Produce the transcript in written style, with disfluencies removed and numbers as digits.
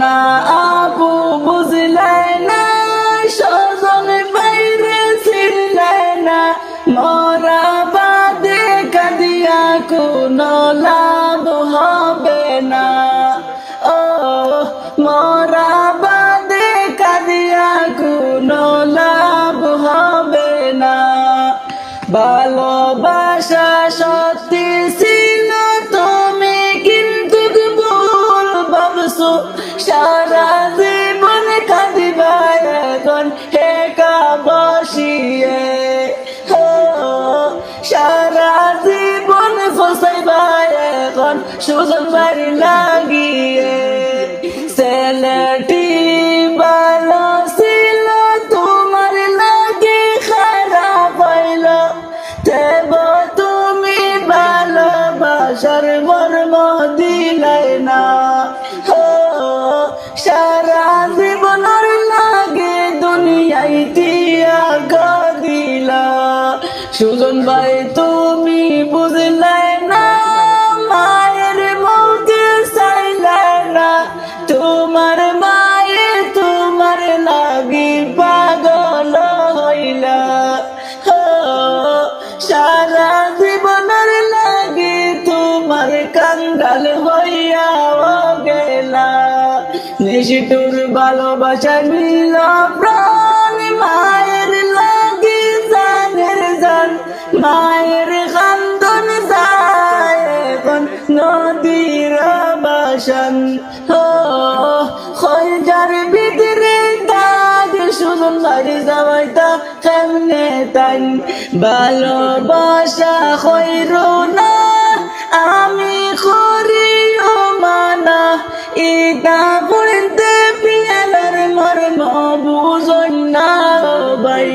না আপু বুঝলে না, স্বজন বাইরে ছিলে না, মরা বাদে কাঁদিয়া কোনো লাভ হবে না। ও মরা বাদে কাঁদিয়া কোনো লাভ হবে না। ভালোবাসা সত্যি ছিল তুমি কিন্তু ভুল ভাবছো, সারা জীবন কাঁদিবা এখন একা বসিয়ে। সারা জীবন ফসাইবা এখন সুজন বাড়ি লাগিয়ে। ছেলেটি ভালো ছিল তোমার লাগে খারাপ হইল, দেব তুমি ভালোবাসার মর্ম দিলাই না। সারা জীবনের লাগে দুনিয়ায় ত্যাগ দিলা। সুজন ভাই তুমি বুঝলে না, মায়ের মুখে চাইলে না, তোমার মায়ে তোমার লাগি পাগল হইলা। সারা জীবনের লাগে তোমার কাঙ্গাল হইয়া গেলা। নিষ্ঠুর ভালোবাসা নিল প্রাণ, মায়ের লাগে জানের জান, মায়ের কান্দন যায় এখন নদীর বাসন। খৈজার ভিতরে দাগ সুজন বাড়ি যাওয়াইতা কেমনে তাই। ভালোবাসা হইল না আমি করিও মানা, ইটা পড়তে পিয়ালার মর্ম বুঝই না ভাই।